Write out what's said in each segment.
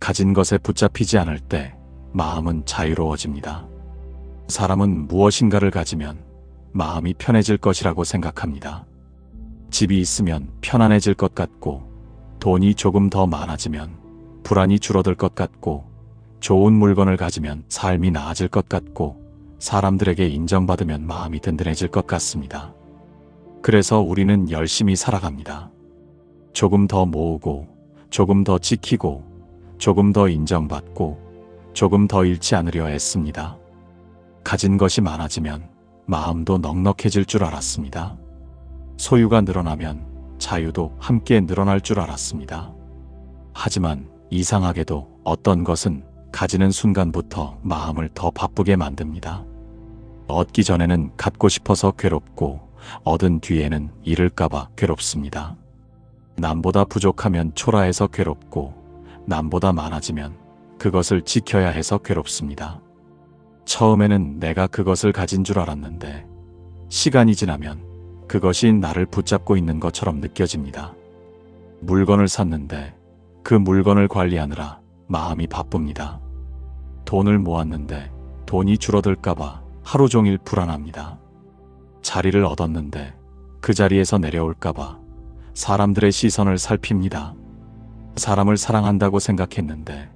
가진 것에 붙잡히지 않을 때 마음은 자유로워집니다. 사람은 무엇인가를 가지면 마음이 편해질 것이라고 생각합니다. 집이 있으면 편안해질 것 같고, 돈이 조금 더 많아지면 불안이 줄어들 것 같고, 좋은 물건을 가지면 삶이 나아질 것 같고, 사람들에게 인정받으면 마음이 든든해질 것 같습니다. 그래서 우리는 열심히 살아갑니다. 조금 더 모으고, 조금 더 지키고, 조금 더 인정받고, 조금 더 잃지 않으려 애씁니다. 가진 것이 많아지면 마음도 넉넉해질 줄 알았습니다. 소유가 늘어나면 자유도 함께 늘어날 줄 알았습니다. 하지만 이상하게도 어떤 것은 가지는 순간부터 마음을 더 바쁘게 만듭니다. 얻기 전에는 갖고 싶어서 괴롭고, 얻은 뒤에는 잃을까봐 괴롭습니다. 남보다 부족하면 초라해서 괴롭고, 남보다 많아지면 그것을 지켜야 해서 괴롭습니다. 처음에는 내가 그것을 가진 줄 알았는데, 시간이 지나면 그것이 나를 붙잡고 있는 것처럼 느껴집니다. 물건을 샀는데 그 물건을 관리하느라 마음이 바쁩니다. 돈을 모았는데 돈이 줄어들까봐 하루 종일 불안합니다. 자리를 얻었는데 그 자리에서 내려올까봐 사람들의 시선을 살핍니다. 사람을 사랑한다고 생각했는데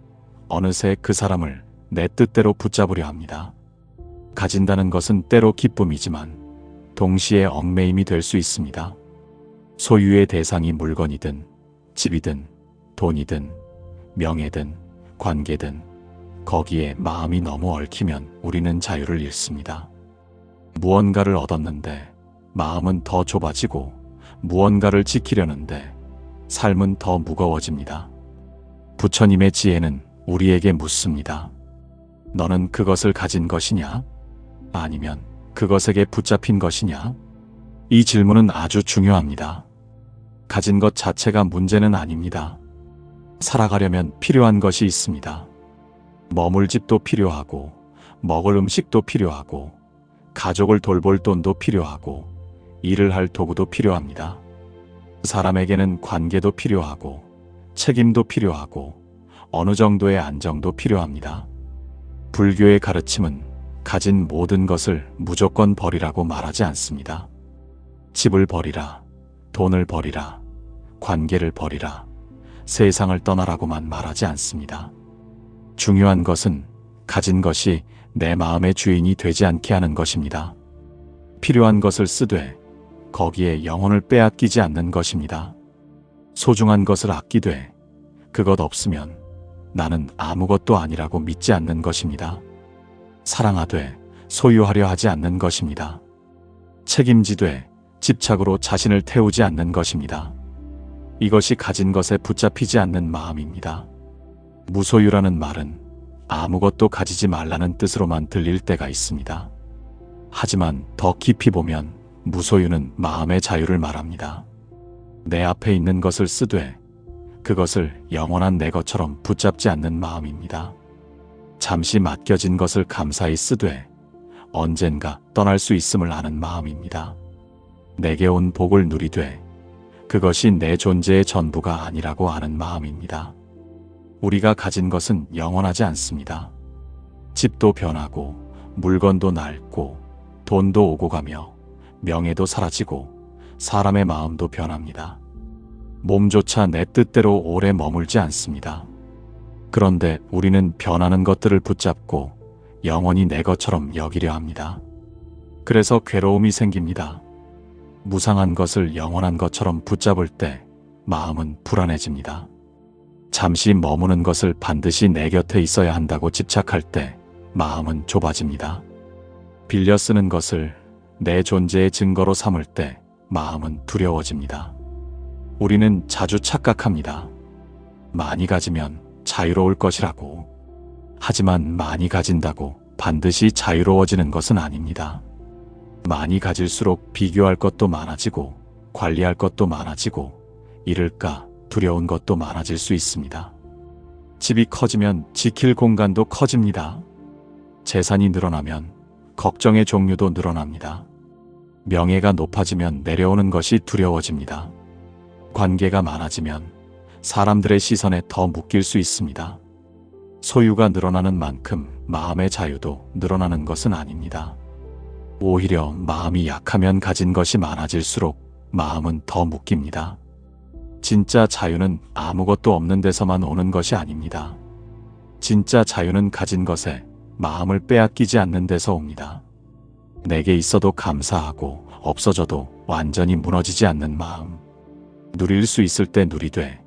어느새 그 사람을 내 뜻대로 붙잡으려 합니다. 가진다는 것은 때로 기쁨이지만 동시에 얽매임이 될 수 있습니다. 소유의 대상이 물건이든 집이든 돈이든 명예든 관계든 거기에 마음이 너무 얽히면 우리는 자유를 잃습니다. 무언가를 얻었는데 마음은 더 좁아지고, 무언가를 지키려는데 삶은 더 무거워집니다. 부처님의 지혜는 우리에게 묻습니다. 너는 그것을 가진 것이냐? 아니면 그것에게 붙잡힌 것이냐? 이 질문은 아주 중요합니다. 가진 것 자체가 문제는 아닙니다. 살아가려면 필요한 것이 있습니다. 머물 집도 필요하고, 먹을 음식도 필요하고, 가족을 돌볼 돈도 필요하고, 일을 할 도구도 필요합니다. 사람에게는 관계도 필요하고, 책임도 필요하고, 어느 정도의 안정도 필요합니다. 불교의 가르침은 가진 모든 것을 무조건 버리라고 말하지 않습니다. 집을 버리라, 돈을 버리라, 관계를 버리라, 세상을 떠나라고만 말하지 않습니다. 중요한 것은 가진 것이 내 마음의 주인이 되지 않게 하는 것입니다. 필요한 것을 쓰되 거기에 영혼을 빼앗기지 않는 것입니다. 소중한 것을 아끼되 그것 없으면 나는 아무것도 아니라고 믿지 않는 것입니다. 사랑하되 소유하려 하지 않는 것입니다. 책임지되 집착으로 자신을 태우지 않는 것입니다. 이것이 가진 것에 붙잡히지 않는 마음입니다. 무소유라는 말은 아무것도 가지지 말라는 뜻으로만 들릴 때가 있습니다. 하지만 더 깊이 보면 무소유는 마음의 자유를 말합니다. 내 앞에 있는 것을 쓰되 그것을 영원한 내 것처럼 붙잡지 않는 마음입니다. 잠시 맡겨진 것을 감사히 쓰되 언젠가 떠날 수 있음을 아는 마음입니다. 내게 온 복을 누리되 그것이 내 존재의 전부가 아니라고 아는 마음입니다. 우리가 가진 것은 영원하지 않습니다. 집도 변하고, 물건도 낡고, 돈도 오고 가며, 명예도 사라지고, 사람의 마음도 변합니다. 몸조차 내 뜻대로 오래 머물지 않습니다. 그런데 우리는 변하는 것들을 붙잡고 영원히 내 것처럼 여기려 합니다. 그래서 괴로움이 생깁니다. 무상한 것을 영원한 것처럼 붙잡을 때 마음은 불안해집니다. 잠시 머무는 것을 반드시 내 곁에 있어야 한다고 집착할 때 마음은 좁아집니다. 빌려 쓰는 것을 내 존재의 증거로 삼을 때 마음은 두려워집니다. 우리는 자주 착각합니다. 많이 가지면 자유로울 것이라고. 하지만 많이 가진다고 반드시 자유로워지는 것은 아닙니다. 많이 가질수록 비교할 것도 많아지고, 관리할 것도 많아지고, 잃을까 두려운 것도 많아질 수 있습니다. 집이 커지면 지킬 공간도 커집니다. 재산이 늘어나면 걱정의 종류도 늘어납니다. 명예가 높아지면 내려오는 것이 두려워집니다. 관계가 많아지면 사람들의 시선에 더 묶일 수 있습니다. 소유가 늘어나는 만큼 마음의 자유도 늘어나는 것은 아닙니다. 오히려 마음이 약하면 가진 것이 많아질수록 마음은 더 묶입니다. 진짜 자유는 아무것도 없는 데서만 오는 것이 아닙니다. 진짜 자유는 가진 것에 마음을 빼앗기지 않는 데서 옵니다. 내게 있어도 감사하고 없어져도 완전히 무너지지 않는 마음. 누릴 수 있을 때 누리되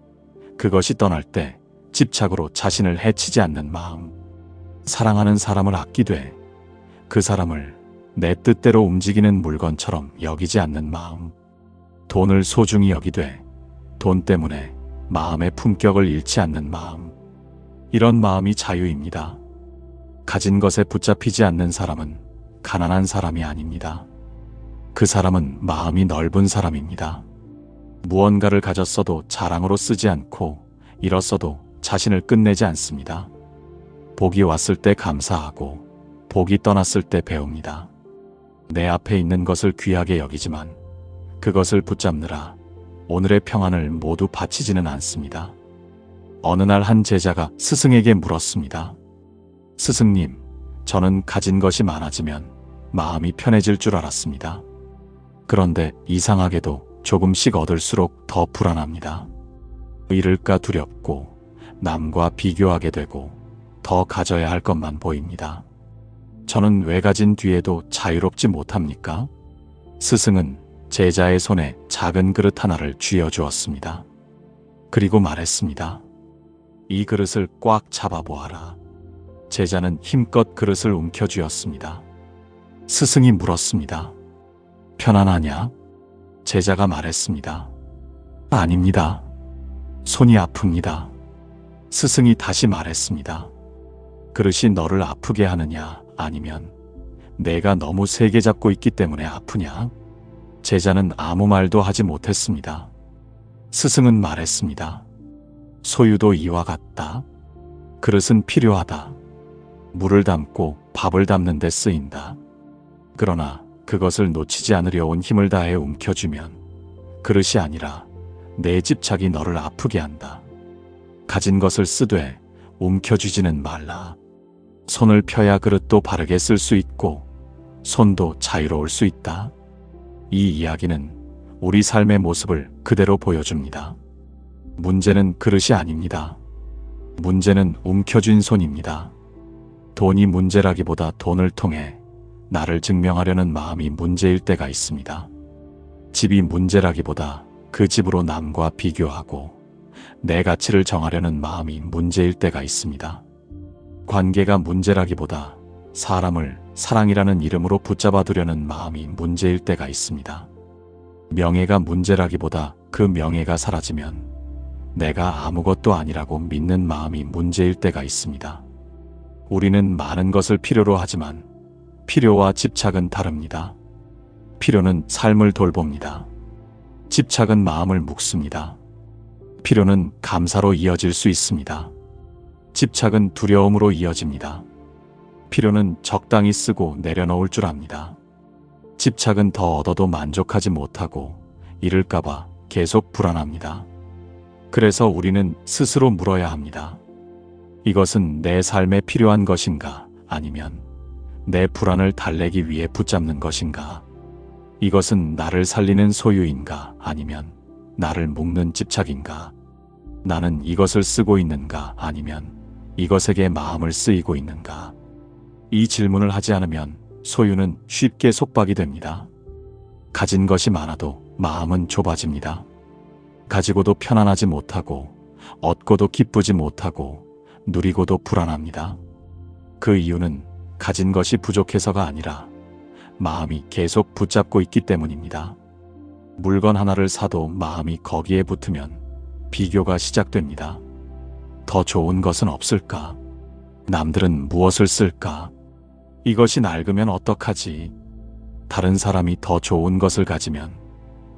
그것이 떠날 때 집착으로 자신을 해치지 않는 마음. 사랑하는 사람을 아끼되 그 사람을 내 뜻대로 움직이는 물건처럼 여기지 않는 마음. 돈을 소중히 여기되 돈 때문에 마음의 품격을 잃지 않는 마음. 이런 마음이 자유입니다. 가진 것에 붙잡히지 않는 사람은 가난한 사람이 아닙니다. 그 사람은 마음이 넓은 사람입니다. 무언가를 가졌어도 자랑으로 쓰지 않고 잃었어도 자신을 끝내지 않습니다. 복이 왔을 때 감사하고 복이 떠났을 때 배웁니다. 내 앞에 있는 것을 귀하게 여기지만 그것을 붙잡느라 오늘의 평안을 모두 바치지는 않습니다. 어느 날 한 제자가 스승에게 물었습니다. 스승님, 저는 가진 것이 많아지면 마음이 편해질 줄 알았습니다. 그런데 이상하게도 조금씩 얻을수록 더 불안합니다. 잃을까 두렵고 남과 비교하게 되고 더 가져야 할 것만 보입니다. 저는 왜 가진 뒤에도 자유롭지 못합니까? 스승은 제자의 손에 작은 그릇 하나를 쥐어주었습니다. 그리고 말했습니다. 이 그릇을 꽉 잡아보아라. 제자는 힘껏 그릇을 움켜쥐었습니다. 스승이 물었습니다. 편안하냐? 제자가 말했습니다. 아닙니다. 손이 아픕니다. 스승이 다시 말했습니다. 그릇이 너를 아프게 하느냐, 아니면 내가 너무 세게 잡고 있기 때문에 아프냐? 제자는 아무 말도 하지 못했습니다. 스승은 말했습니다. 소유도 이와 같다. 그릇은 필요하다. 물을 담고 밥을 담는 데 쓰인다. 그러나 그것을 놓치지 않으려 온 힘을 다해 움켜쥐면 그릇이 아니라 내 집착이 너를 아프게 한다. 가진 것을 쓰되 움켜쥐지는 말라. 손을 펴야 그릇도 바르게 쓸 수 있고 손도 자유로울 수 있다. 이 이야기는 우리 삶의 모습을 그대로 보여줍니다. 문제는 그릇이 아닙니다. 문제는 움켜쥔 손입니다. 돈이 문제라기보다 돈을 통해 나를 증명하려는 마음이 문제일 때가 있습니다. 집이 문제라기보다 그 집으로 남과 비교하고 내 가치를 정하려는 마음이 문제일 때가 있습니다. 관계가 문제라기보다 사람을 사랑이라는 이름으로 붙잡아 두려는 마음이 문제일 때가 있습니다. 명예가 문제라기보다 그 명예가 사라지면 내가 아무것도 아니라고 믿는 마음이 문제일 때가 있습니다. 우리는 많은 것을 필요로 하지만 필요와 집착은 다릅니다. 필요는 삶을 돌봅니다. 집착은 마음을 묶습니다. 필요는 감사로 이어질 수 있습니다. 집착은 두려움으로 이어집니다. 필요는 적당히 쓰고 내려놓을 줄 압니다. 집착은 더 얻어도 만족하지 못하고 잃을까봐 계속 불안합니다. 그래서 우리는 스스로 물어야 합니다. 이것은 내 삶에 필요한 것인가? 아니면 내 불안을 달래기 위해 붙잡는 것인가? 이것은 나를 살리는 소유인가? 아니면 나를 묶는 집착인가? 나는 이것을 쓰고 있는가? 아니면 이것에게 마음을 쓰이고 있는가? 이 질문을 하지 않으면 소유는 쉽게 속박이 됩니다. 가진 것이 많아도 마음은 좁아집니다. 가지고도 편안하지 못하고 얻고도 기쁘지 못하고 누리고도 불안합니다. 그 이유는 가진 것이 부족해서가 아니라 마음이 계속 붙잡고 있기 때문입니다. 물건 하나를 사도 마음이 거기에 붙으면 비교가 시작됩니다. 더 좋은 것은 없을까? 남들은 무엇을 쓸까? 이것이 낡으면 어떡하지? 다른 사람이 더 좋은 것을 가지면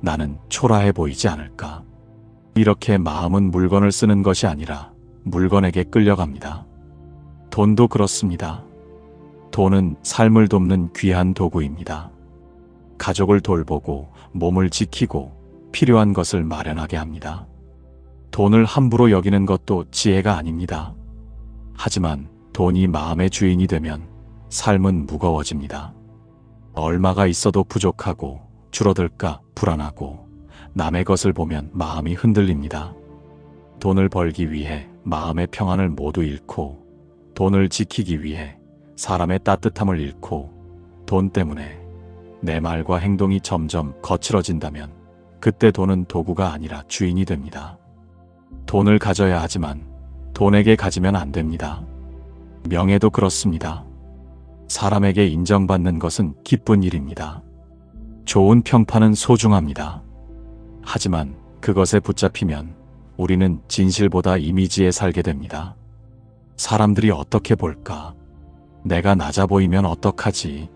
나는 초라해 보이지 않을까? 이렇게 마음은 물건을 쓰는 것이 아니라 물건에게 끌려갑니다. 돈도 그렇습니다. 돈은 삶을 돕는 귀한 도구입니다. 가족을 돌보고 몸을 지키고 필요한 것을 마련하게 합니다. 돈을 함부로 여기는 것도 지혜가 아닙니다. 하지만 돈이 마음의 주인이 되면 삶은 무거워집니다. 얼마가 있어도 부족하고 줄어들까 불안하고 남의 것을 보면 마음이 흔들립니다. 돈을 벌기 위해 마음의 평안을 모두 잃고 돈을 지키기 위해 사람의 따뜻함을 잃고 돈 때문에 내 말과 행동이 점점 거칠어진다면 그때 돈은 도구가 아니라 주인이 됩니다. 돈을 가져야 하지만 돈에게 가지면 안 됩니다. 명예도 그렇습니다. 사람에게 인정받는 것은 기쁜 일입니다. 좋은 평판은 소중합니다. 하지만 그것에 붙잡히면 우리는 진실보다 이미지에 살게 됩니다. 사람들이 어떻게 볼까? 내가 낮아 보이면 어떡하지?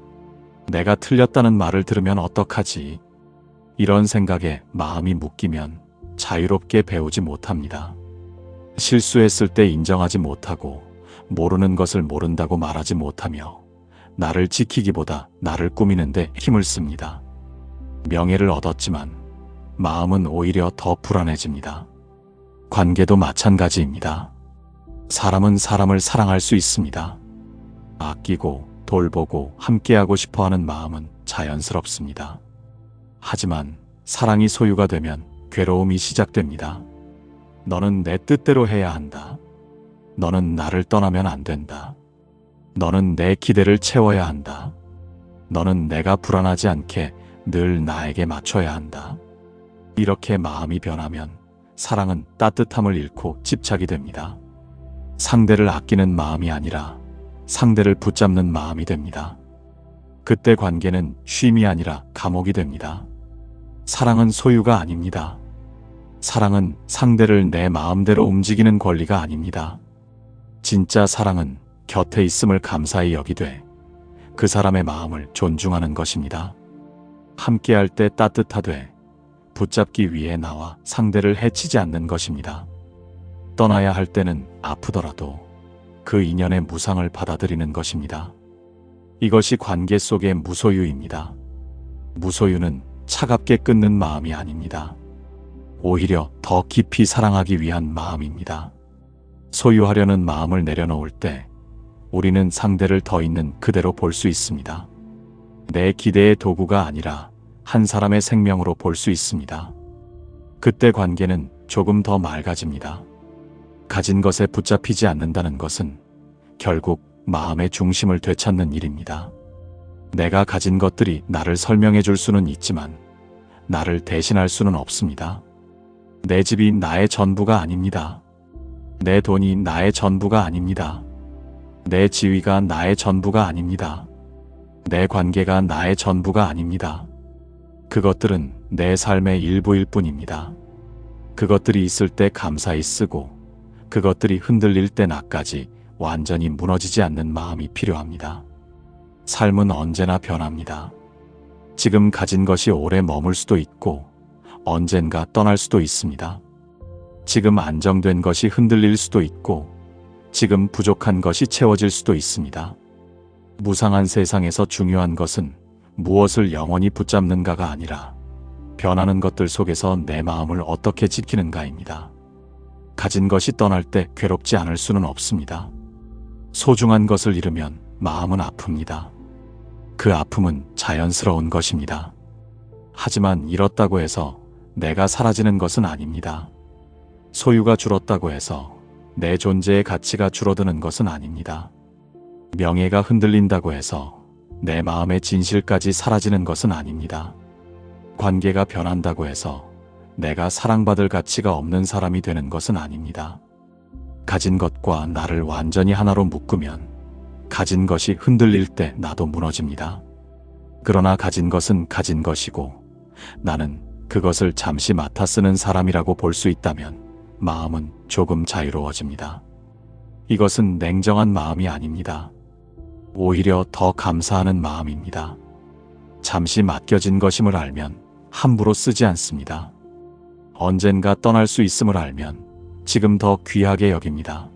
내가 틀렸다는 말을 들으면 어떡하지? 이런 생각에 마음이 묶이면 자유롭게 배우지 못합니다. 실수했을 때 인정하지 못하고 모르는 것을 모른다고 말하지 못하며 나를 지키기보다 나를 꾸미는데 힘을 씁니다. 명예를 얻었지만 마음은 오히려 더 불안해집니다. 관계도 마찬가지입니다. 사람은 사람을 사랑할 수 있습니다. 아끼고 돌보고 함께하고 싶어하는 마음은 자연스럽습니다. 하지만 사랑이 소유가 되면 괴로움이 시작됩니다. 너는 내 뜻대로 해야 한다. 너는 나를 떠나면 안 된다. 너는 내 기대를 채워야 한다. 너는 내가 불안하지 않게 늘 나에게 맞춰야 한다. 이렇게 마음이 변하면 사랑은 따뜻함을 잃고 집착이 됩니다. 상대를 아끼는 마음이 아니라 상대를 붙잡는 마음이 됩니다. 그때 관계는 쉼이 아니라 감옥이 됩니다. 사랑은 소유가 아닙니다. 사랑은 상대를 내 마음대로 움직이는 권리가 아닙니다. 진짜 사랑은 곁에 있음을 감사히 여기되 그 사람의 마음을 존중하는 것입니다. 함께할 때 따뜻하되 붙잡기 위해 나와 상대를 해치지 않는 것입니다. 떠나야 할 때는 아프더라도 그 인연의 무상을 받아들이는 것입니다. 이것이 관계 속의 무소유입니다. 무소유는 차갑게 끊는 마음이 아닙니다. 오히려 더 깊이 사랑하기 위한 마음입니다. 소유하려는 마음을 내려놓을 때 우리는 상대를 더 있는 그대로 볼 수 있습니다. 내 기대의 도구가 아니라 한 사람의 생명으로 볼 수 있습니다. 그때 관계는 조금 더 맑아집니다. 가진 것에 붙잡히지 않는다는 것은 결국 마음의 중심을 되찾는 일입니다. 내가 가진 것들이 나를 설명해 줄 수는 있지만 나를 대신할 수는 없습니다. 내 집이 나의 전부가 아닙니다. 내 돈이 나의 전부가 아닙니다. 내 지위가 나의 전부가 아닙니다. 내 관계가 나의 전부가 아닙니다. 그것들은 내 삶의 일부일 뿐입니다. 그것들이 있을 때 감사히 쓰고 그것들이 흔들릴 때 나까지 완전히 무너지지 않는 마음이 필요합니다. 삶은 언제나 변합니다. 지금 가진 것이 오래 머물 수도 있고 언젠가 떠날 수도 있습니다. 지금 안정된 것이 흔들릴 수도 있고 지금 부족한 것이 채워질 수도 있습니다. 무상한 세상에서 중요한 것은 무엇을 영원히 붙잡는가가 아니라 변하는 것들 속에서 내 마음을 어떻게 지키는가입니다. 가진 것이 떠날 때 괴롭지 않을 수는 없습니다. 소중한 것을 잃으면 마음은 아픕니다. 그 아픔은 자연스러운 것입니다. 하지만 잃었다고 해서 내가 사라지는 것은 아닙니다. 소유가 줄었다고 해서 내 존재의 가치가 줄어드는 것은 아닙니다. 명예가 흔들린다고 해서 내 마음의 진실까지 사라지는 것은 아닙니다. 관계가 변한다고 해서 내가 사랑받을 가치가 없는 사람이 되는 것은 아닙니다. 가진 것과 나를 완전히 하나로 묶으면 가진 것이 흔들릴 때 나도 무너집니다. 그러나 가진 것은 가진 것이고 나는 그것을 잠시 맡아 쓰는 사람이라고 볼 수 있다면 마음은 조금 자유로워집니다. 이것은 냉정한 마음이 아닙니다. 오히려 더 감사하는 마음입니다. 잠시 맡겨진 것임을 알면 함부로 쓰지 않습니다. 언젠가 떠날 수 있음을 알면 지금 더 귀하게 여깁니다.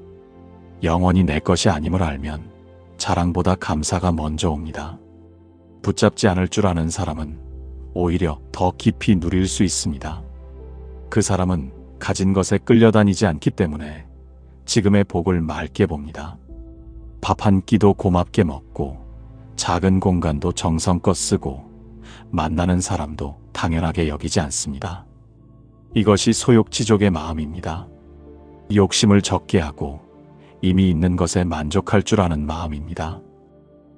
영원히 내 것이 아님을 알면 자랑보다 감사가 먼저 옵니다. 붙잡지 않을 줄 아는 사람은 오히려 더 깊이 누릴 수 있습니다. 그 사람은 가진 것에 끌려다니지 않기 때문에 지금의 복을 맑게 봅니다. 밥 한 끼도 고맙게 먹고, 작은 공간도 정성껏 쓰고, 만나는 사람도 당연하게 여기지 않습니다. 이것이 소욕지족의 마음입니다. 욕심을 적게 하고 이미 있는 것에 만족할 줄 아는 마음입니다.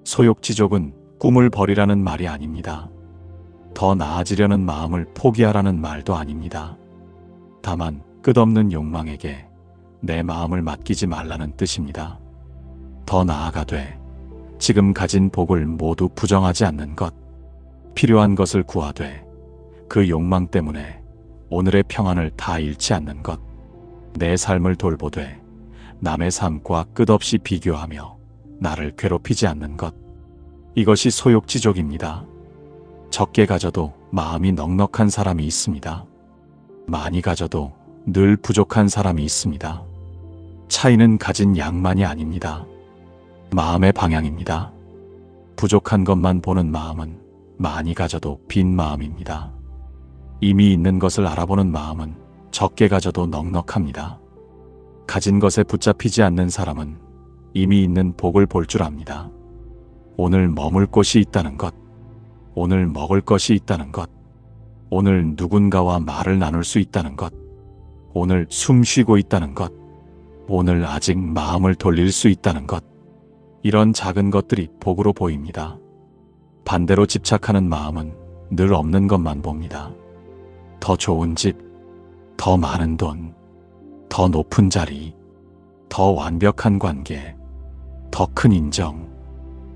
소욕지족은 꿈을 버리라는 말이 아닙니다. 더 나아지려는 마음을 포기하라는 말도 아닙니다. 다만 끝없는 욕망에게 내 마음을 맡기지 말라는 뜻입니다. 더 나아가되 지금 가진 복을 모두 부정하지 않는 것, 필요한 것을 구하되 그 욕망 때문에 오늘의 평안을 다 잃지 않는 것, 내 삶을 돌보되 남의 삶과 끝없이 비교하며 나를 괴롭히지 않는 것, 이것이 소욕지족입니다. 적게 가져도 마음이 넉넉한 사람이 있습니다. 많이 가져도 늘 부족한 사람이 있습니다. 차이는 가진 양만이 아닙니다. 마음의 방향입니다. 부족한 것만 보는 마음은 많이 가져도 빈 마음입니다. 이미 있는 것을 알아보는 마음은 적게 가져도 넉넉합니다. 가진 것에 붙잡히지 않는 사람은 이미 있는 복을 볼 줄 압니다. 오늘 머물 곳이 있다는 것, 오늘 먹을 것이 있다는 것, 오늘 누군가와 말을 나눌 수 있다는 것, 오늘 숨 쉬고 있다는 것, 오늘 아직 마음을 돌릴 수 있다는 것, 이런 작은 것들이 복으로 보입니다. 반대로 집착하는 마음은 늘 없는 것만 봅니다. 더 좋은 집, 더 많은 돈, 더 높은 자리, 더 완벽한 관계, 더 큰 인정.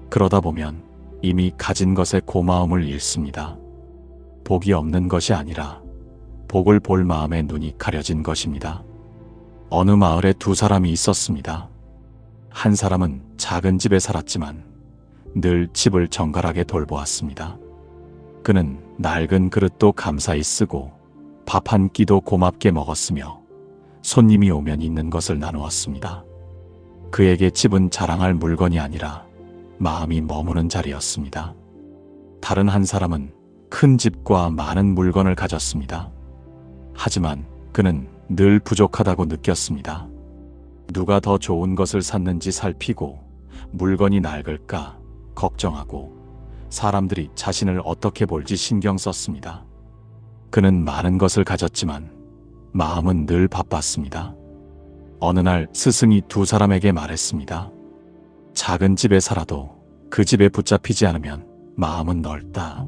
그러다 보면 이미 가진 것에 고마움을 잃습니다. 복이 없는 것이 아니라 복을 볼 마음의 눈이 가려진 것입니다. 어느 마을에 두 사람이 있었습니다. 한 사람은 작은 집에 살았지만 늘 집을 정갈하게 돌보았습니다. 그는 낡은 그릇도 감사히 쓰고 밥 한 끼도 고맙게 먹었으며 손님이 오면 있는 것을 나누었습니다. 그에게 집은 자랑할 물건이 아니라 마음이 머무는 자리였습니다. 다른 한 사람은 큰 집과 많은 물건을 가졌습니다. 하지만 그는 늘 부족하다고 느꼈습니다. 누가 더 좋은 것을 샀는지 살피고 물건이 낡을까 걱정하고 사람들이 자신을 어떻게 볼지 신경 썼습니다. 그는 많은 것을 가졌지만 마음은 늘 바빴습니다. 어느 날 스승이 두 사람에게 말했습니다. 작은 집에 살아도 그 집에 붙잡히지 않으면 마음은 넓다.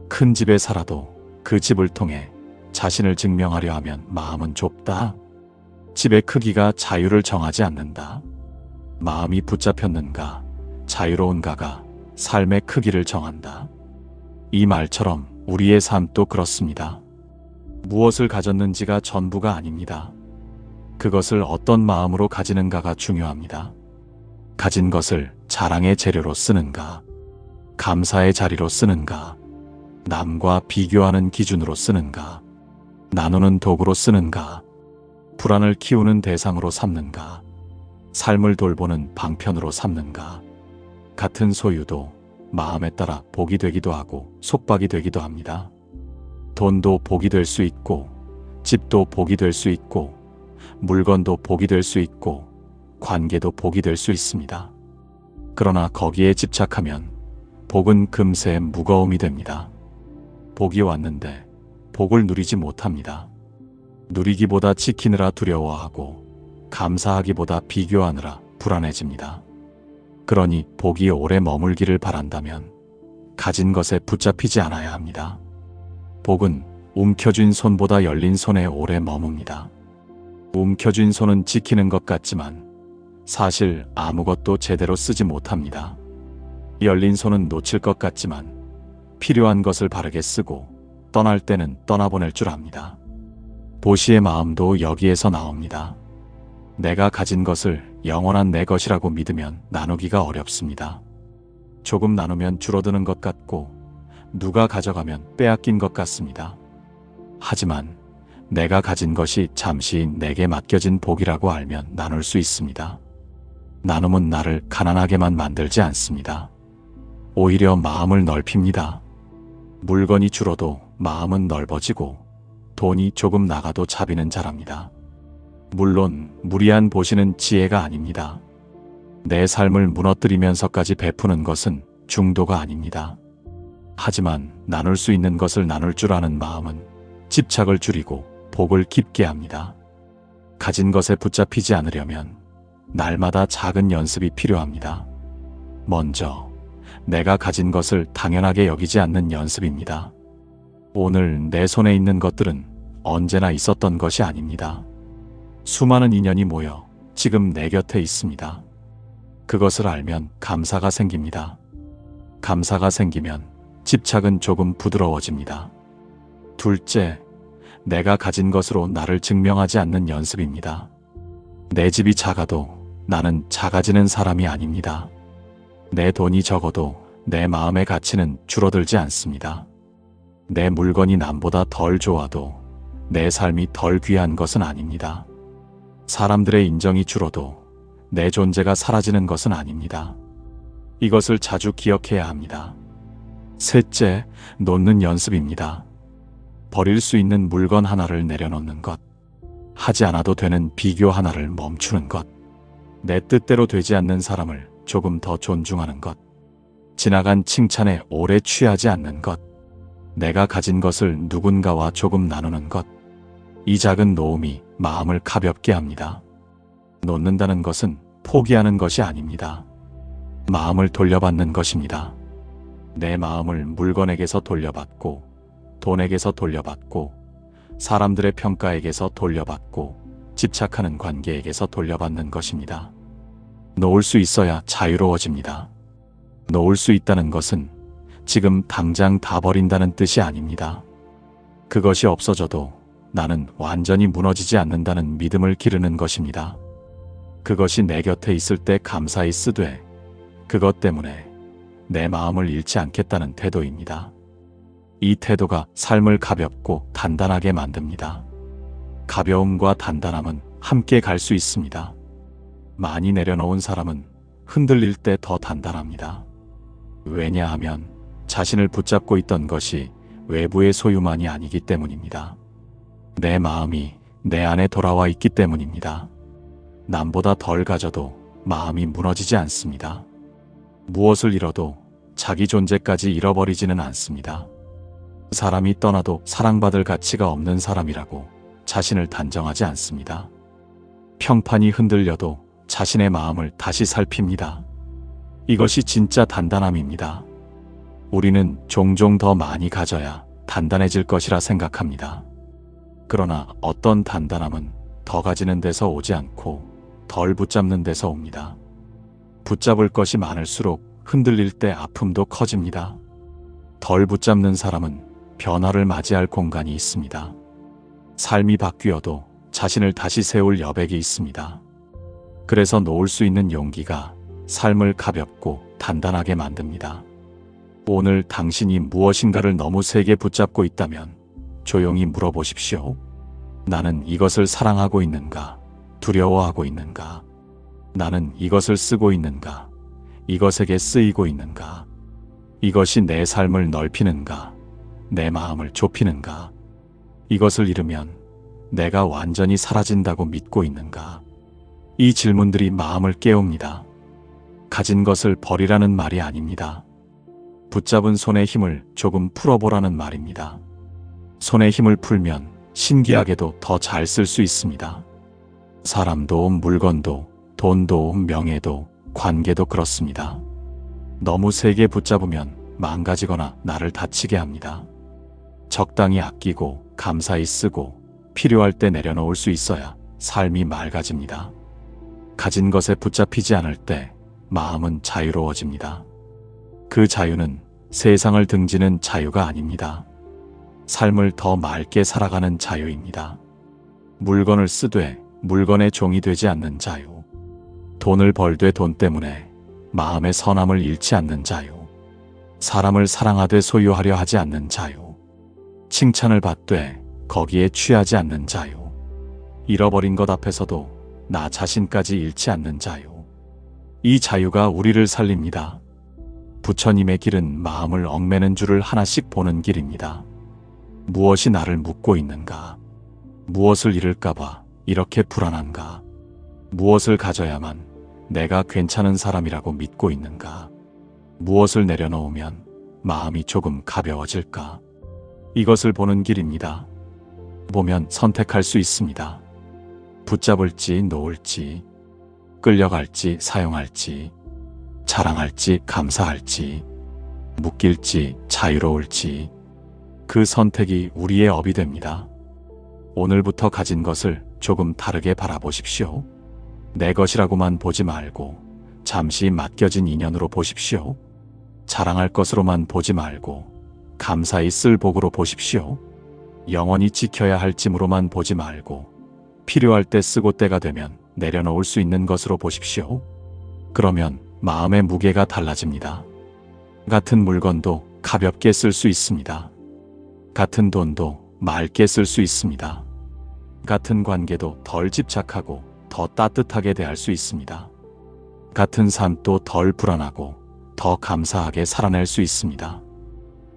큰 집에 살아도 그 집을 통해 자신을 증명하려 하면 마음은 좁다. 집의 크기가 자유를 정하지 않는다. 마음이 붙잡혔는가, 자유로운가가 삶의 크기를 정한다. 이 말처럼 우리의 삶도 그렇습니다. 무엇을 가졌는지가 전부가 아닙니다. 그것을 어떤 마음으로 가지는가가 중요합니다. 가진 것을 자랑의 재료로 쓰는가, 감사의 자리로 쓰는가, 남과 비교하는 기준으로 쓰는가, 나누는 도구로 쓰는가, 불안을 키우는 대상으로 삼는가, 삶을 돌보는 방편으로 삼는가. 같은 소유도 마음에 따라 복이 되기도 하고 속박이 되기도 합니다. 돈도 복이 될 수 있고, 집도 복이 될 수 있고, 물건도 복이 될 수 있고, 관계도 복이 될 수 있습니다. 그러나 거기에 집착하면 복은 금세 무거움이 됩니다. 복이 왔는데 복을 누리지 못합니다. 누리기보다 지키느라 두려워하고 감사하기보다 비교하느라 불안해집니다. 그러니 복이 오래 머물기를 바란다면 가진 것에 붙잡히지 않아야 합니다. 복은 움켜쥔 손보다 열린 손에 오래 머뭅니다. 움켜쥔 손은 지키는 것 같지만 사실 아무것도 제대로 쓰지 못합니다. 열린 손은 놓칠 것 같지만 필요한 것을 바르게 쓰고 떠날 때는 떠나보낼 줄 압니다. 보시의 마음도 여기에서 나옵니다. 내가 가진 것을 영원한 내 것이라고 믿으면 나누기가 어렵습니다. 조금 나누면 줄어드는 것 같고 누가 가져가면 빼앗긴 것 같습니다. 하지만 내가 가진 것이 잠시 내게 맡겨진 복이라고 알면 나눌 수 있습니다. 나눔은 나를 가난하게만 만들지 않습니다. 오히려 마음을 넓힙니다. 물건이 줄어도 마음은 넓어지고 돈이 조금 나가도 자비는 자랍니다. 물론 무리한 보시는 지혜가 아닙니다. 내 삶을 무너뜨리면서까지 베푸는 것은 중도가 아닙니다. 하지만 나눌 수 있는 것을 나눌 줄 아는 마음은 집착을 줄이고 복을 깊게 합니다. 가진 것에 붙잡히지 않으려면 날마다 작은 연습이 필요합니다. 먼저 내가 가진 것을 당연하게 여기지 않는 연습입니다. 오늘 내 손에 있는 것들은 언제나 있었던 것이 아닙니다. 수많은 인연이 모여 지금 내 곁에 있습니다. 그것을 알면 감사가 생깁니다. 감사가 생기면 집착은 조금 부드러워집니다. 둘째, 내가 가진 것으로 나를 증명하지 않는 연습입니다. 내 집이 작아도 나는 작아지는 사람이 아닙니다. 내 돈이 적어도 내 마음의 가치는 줄어들지 않습니다. 내 물건이 남보다 덜 좋아도 내 삶이 덜 귀한 것은 아닙니다. 사람들의 인정이 줄어도 내 존재가 사라지는 것은 아닙니다. 이것을 자주 기억해야 합니다. 셋째, 놓는 연습입니다. 버릴 수 있는 물건 하나를 내려놓는 것, 하지 않아도 되는 비교 하나를 멈추는 것, 내 뜻대로 되지 않는 사람을 조금 더 존중하는 것, 지나간 칭찬에 오래 취하지 않는 것, 내가 가진 것을 누군가와 조금 나누는 것, 이 작은 놓음이 마음을 가볍게 합니다. 놓는다는 것은 포기하는 것이 아닙니다. 마음을 돌려받는 것입니다. 내 마음을 물건에게서 돌려받고, 돈에게서 돌려받고, 사람들의 평가에게서 돌려받고, 집착하는 관계에게서 돌려받는 것입니다. 놓을 수 있어야 자유로워집니다. 놓을 수 있다는 것은 지금 당장 다 버린다는 뜻이 아닙니다. 그것이 없어져도 나는 완전히 무너지지 않는다는 믿음을 기르는 것입니다. 그것이 내 곁에 있을 때 감사히 쓰되 그것 때문에 내 마음을 잃지 않겠다는 태도입니다. 이 태도가 삶을 가볍고 단단하게 만듭니다. 가벼움과 단단함은 함께 갈 수 있습니다. 많이 내려놓은 사람은 흔들릴 때 더 단단합니다. 왜냐하면 자신을 붙잡고 있던 것이 외부의 소유만이 아니기 때문입니다. 내 마음이 내 안에 돌아와 있기 때문입니다. 남보다 덜 가져도 마음이 무너지지 않습니다. 무엇을 잃어도 자기 존재까지 잃어버리지는 않습니다. 사람이 떠나도 사랑받을 가치가 없는 사람이라고 자신을 단정하지 않습니다. 평판이 흔들려도 자신의 마음을 다시 살핍니다. 이것이 진짜 단단함입니다. 우리는 종종 더 많이 가져야 단단해질 것이라 생각합니다. 그러나 어떤 단단함은 더 가지는 데서 오지 않고 덜 붙잡는 데서 옵니다. 붙잡을 것이 많을수록 흔들릴 때 아픔도 커집니다. 덜 붙잡는 사람은 변화를 맞이할 공간이 있습니다. 삶이 바뀌어도 자신을 다시 세울 여백이 있습니다. 그래서 놓을 수 있는 용기가 삶을 가볍고 단단하게 만듭니다. 오늘 당신이 무엇인가를 너무 세게 붙잡고 있다면 조용히 물어보십시오. 나는 이것을 사랑하고 있는가? 두려워하고 있는가? 나는 이것을 쓰고 있는가? 이것에게 쓰이고 있는가? 이것이 내 삶을 넓히는가? 내 마음을 좁히는가? 이것을 잃으면 내가 완전히 사라진다고 믿고 있는가? 이 질문들이 마음을 깨웁니다. 가진 것을 버리라는 말이 아닙니다. 붙잡은 손의 힘을 조금 풀어보라는 말입니다. 손의 힘을 풀면 신기하게도 더 잘 쓸 수 있습니다. 사람도 물건도 돈도 명예도 관계도 그렇습니다. 너무 세게 붙잡으면 망가지거나 나를 다치게 합니다. 적당히 아끼고 감사히 쓰고 필요할 때 내려놓을 수 있어야 삶이 맑아집니다. 가진 것에 붙잡히지 않을 때 마음은 자유로워집니다. 그 자유는 세상을 등지는 자유가 아닙니다. 삶을 더 맑게 살아가는 자유입니다. 물건을 쓰되 물건의 종이 되지 않는 자유. 돈을 벌되 돈 때문에 마음의 선함을 잃지 않는 자유. 사람을 사랑하되 소유하려 하지 않는 자유. 칭찬을 받되 거기에 취하지 않는 자유. 잃어버린 것 앞에서도 나 자신까지 잃지 않는 자유. 이 자유가 우리를 살립니다. 부처님의 길은 마음을 얽매는 줄을 하나씩 보는 길입니다. 무엇이 나를 묶고 있는가? 무엇을 잃을까봐 이렇게 불안한가? 무엇을 가져야만 내가 괜찮은 사람이라고 믿고 있는가? 무엇을 내려놓으면 마음이 조금 가벼워질까? 이것을 보는 길입니다. 보면 선택할 수 있습니다. 붙잡을지 놓을지, 끌려갈지 사용할지, 자랑할지 감사할지, 묶일지 자유로울지, 그 선택이 우리의 업이 됩니다. 오늘부터 가진 것을 조금 다르게 바라보십시오. 내 것이라고만 보지 말고 잠시 맡겨진 인연으로 보십시오. 자랑할 것으로만 보지 말고 감사히 쓸 복으로 보십시오. 영원히 지켜야 할 짐으로만 보지 말고 필요할 때 쓰고 때가 되면 내려놓을 수 있는 것으로 보십시오. 그러면 마음의 무게가 달라집니다. 같은 물건도 가볍게 쓸 수 있습니다. 같은 돈도 맑게 쓸 수 있습니다. 같은 관계도 덜 집착하고 더 따뜻하게 대할 수 있습니다. 같은 삶도 덜 불안하고 더 감사하게 살아낼 수 있습니다.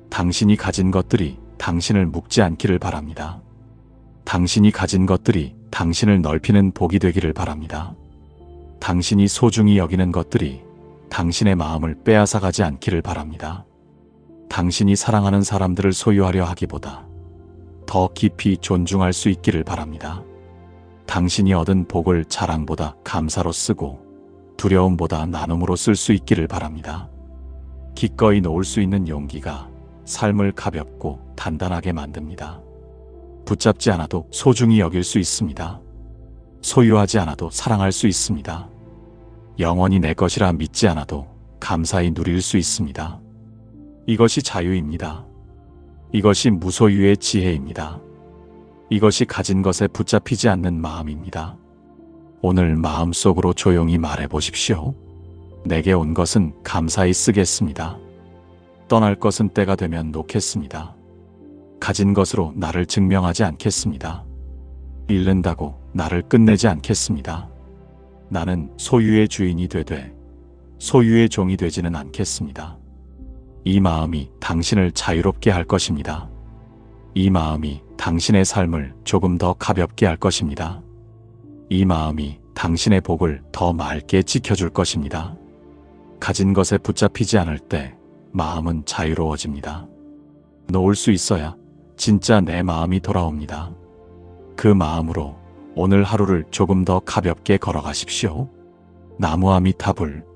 당신이 가진 것들이 당신을 묶지 않기를 바랍니다. 당신이 가진 것들이 당신을 넓히는 복이 되기를 바랍니다. 당신이 소중히 여기는 것들이 당신의 마음을 빼앗아가지 않기를 바랍니다. 당신이 사랑하는 사람들을 소유하려 하기보다 더 깊이 존중할 수 있기를 바랍니다. 당신이 얻은 복을 자랑보다 감사로 쓰고 두려움보다 나눔으로 쓸 수 있기를 바랍니다. 기꺼이 놓을 수 있는 용기가 삶을 가볍고 단단하게 만듭니다. 붙잡지 않아도 소중히 여길 수 있습니다. 소유하지 않아도 사랑할 수 있습니다. 영원히 내 것이라 믿지 않아도 감사히 누릴 수 있습니다. 이것이 자유입니다. 이것이 무소유의 지혜입니다. 이것이 가진 것에 붙잡히지 않는 마음입니다. 오늘 마음속으로 조용히 말해 보십시오. 내게 온 것은 감사히 쓰겠습니다. 떠날 것은 때가 되면 놓겠습니다. 가진 것으로 나를 증명하지 않겠습니다. 잃는다고 나를 끝내지 않겠습니다. 나는 소유의 주인이 되되 소유의 종이 되지는 않겠습니다. 이 마음이 당신을 자유롭게 할 것입니다. 이 마음이 당신의 삶을 조금 더 가볍게 할 것입니다. 이 마음이 당신의 복을 더 맑게 지켜줄 것입니다. 가진 것에 붙잡히지 않을 때 마음은 자유로워집니다. 놓을 수 있어야 진짜 내 마음이 돌아옵니다. 그 마음으로 오늘 하루를 조금 더 가볍게 걸어가십시오. 나무아미타불.